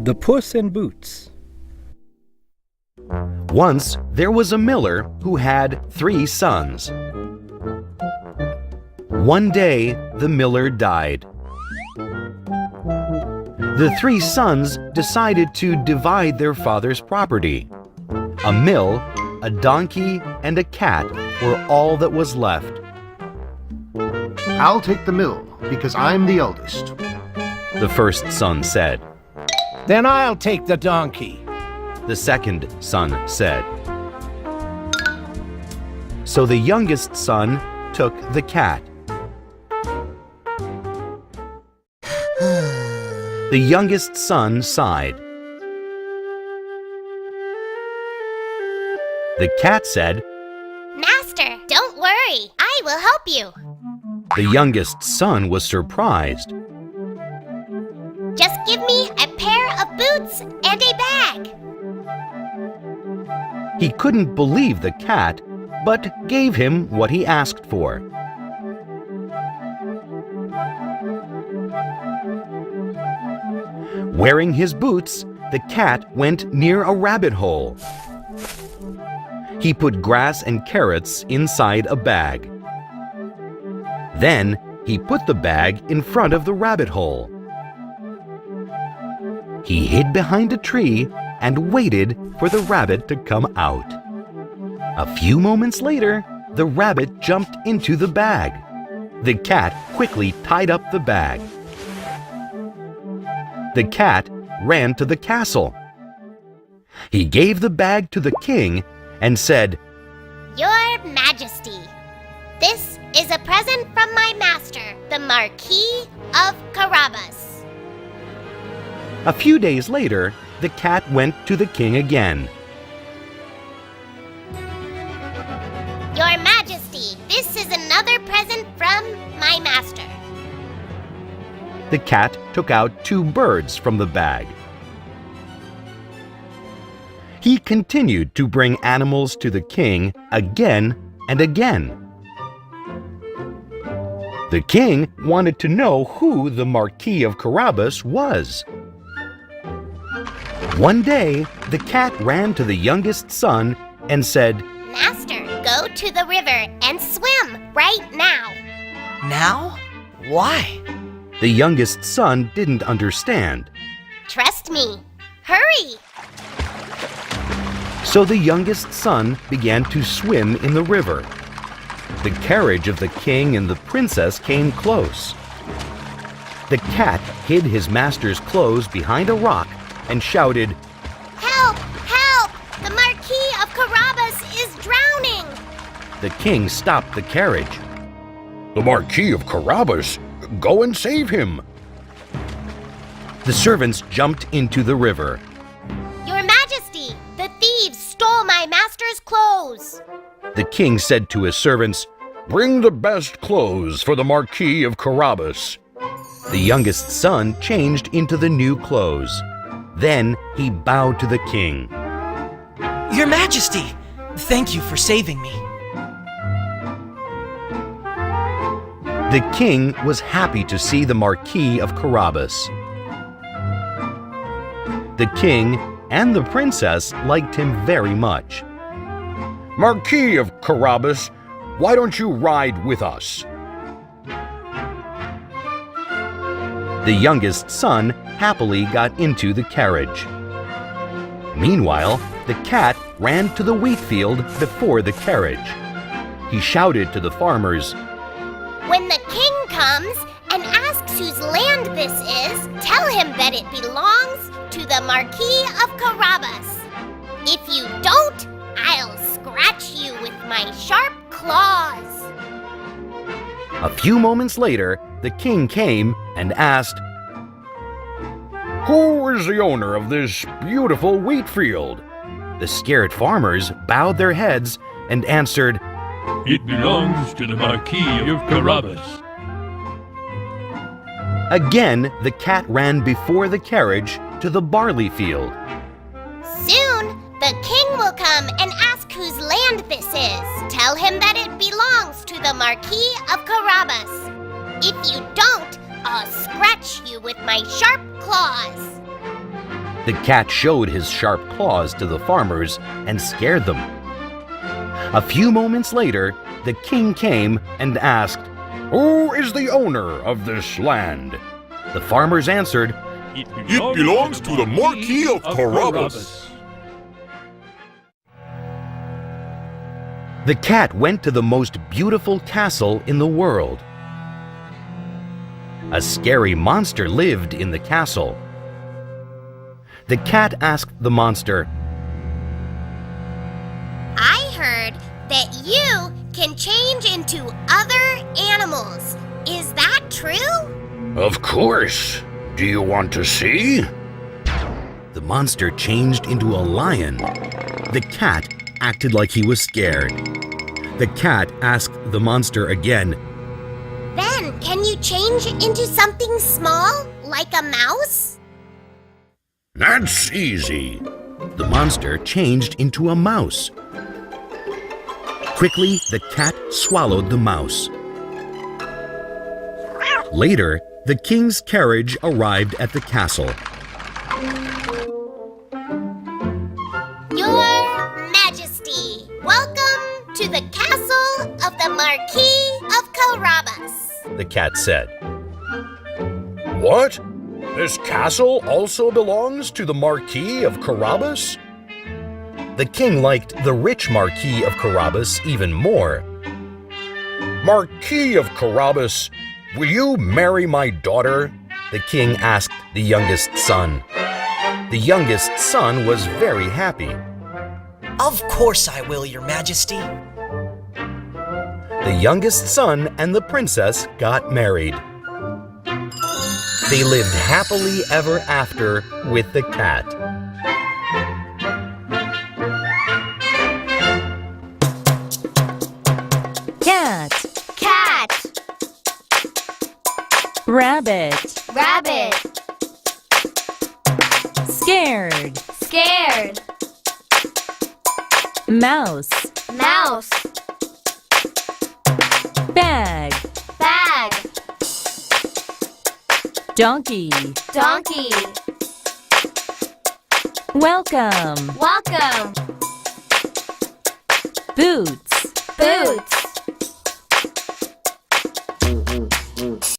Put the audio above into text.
The Puss in Boots. Once there was a miller who had 3 sons. One day, the miller died. The 3 sons decided to divide their father's property. A mill, a donkey, and a cat were all that was left. I'll take the mill, because I'm the eldest. The first son said. Then I'll take the donkey. The second son said. So the youngest son took the cat. The youngest son sighed. The cat said, Master, don't worry. I will help you. The youngest son was surprised. Just give me a pair of boots and a bag. He couldn't believe the cat, but gave him what he asked for. Wearing his boots, the cat went near a rabbit hole. He put grass and carrots inside a bag. Then he put the bag in front of the rabbit hole. He hid behind a tree and waited for the rabbit to come out. A few moments later, the rabbit jumped into the bag. The cat quickly tied up the bag. The cat ran to the castle. He gave the bag to the king and said, Your Majesty, this is a present from my master, the Marquis of Carabas. A few days later, the cat went to the king again. Your Majesty, this is another present from my master. The cat took out 2 birds from the bag. He continued to bring animals to the king again and again. The king wanted to know who the Marquis of Carabas was. One day, the cat ran to the youngest son and said, Master, go to the river and swim right now. Now? Why? The youngest son didn't understand. Trust me. Hurry! So the youngest son began to swim in the river. The carriage of the king and the princess came close. The cat hid his master's clothes behind a rock and shouted, Help! Help! The Marquis of Carabas is drowning! The king stopped the carriage. The Marquis of Carabas? Go and save him! The servants jumped into the river. Your Majesty, the thieves stole my master's clothes. The king said to his servants, Bring the best clothes for the Marquis of Carabas. The youngest son changed into the new clothes. Then he bowed to the king. Your Majesty, thank you for saving me. The king was happy to see the Marquis of Carabas. The king and the princess liked him very much. Marquis of Carabas, why don't you ride with us? The youngest son happily got into the carriage. Meanwhile, the cat ran to the wheat field before the carriage. He shouted to the farmers, When the king comes and asks whose land this is, tell him that it belongs to the Marquis of Carabas. If you don't, I'll scratch you with my sharp claws. A few moments later, the king came and asked, Who is the owner of this beautiful wheat field? The scared farmers bowed their heads and answered, It belongs to the Marquis of Carabas. Again, the cat ran before the carriage to the barley field. Soon, the king will come and ask whose land this is. Tell him that it belongs to the Marquis of Carabas. If you don't, I'll scratch you with my sharp claws. The cat showed his sharp claws to the farmers and scared them. A few moments later, the king came and asked, Who is the owner of this land? The farmers answered, It belongs to the Marquis of Carabas. The cat went to the most beautiful castle in the world. A scary monster lived in the castle. The cat asked the monster, I heard that you can change into other animals. Is that true? Of course. Do you want to see? The monster changed into a lion. The cat acted like he was scared. The cat asked the monster again, Then can you change into something small, like a mouse? That's easy. The monster changed into a mouse. Quickly, the cat swallowed the mouse. Later, the king's carriage arrived at the castle. Your Majesty, welcome to the castle of the Marquis of Carabas. The cat said. What? This castle also belongs to the Marquis of Carabas? The king liked the rich Marquis of Carabas even more. Marquis of Carabas, will you marry my daughter? The king asked the youngest son. The youngest son was very happy. Of course I will, Your Majesty. The youngest son and the princess got married. They lived happily ever after with the cat. Cat, Cat, rabbit, rabbit, scared, scared, mouse, mouse, bag, bag, donkey, donkey, welcome, welcome, boots, boots,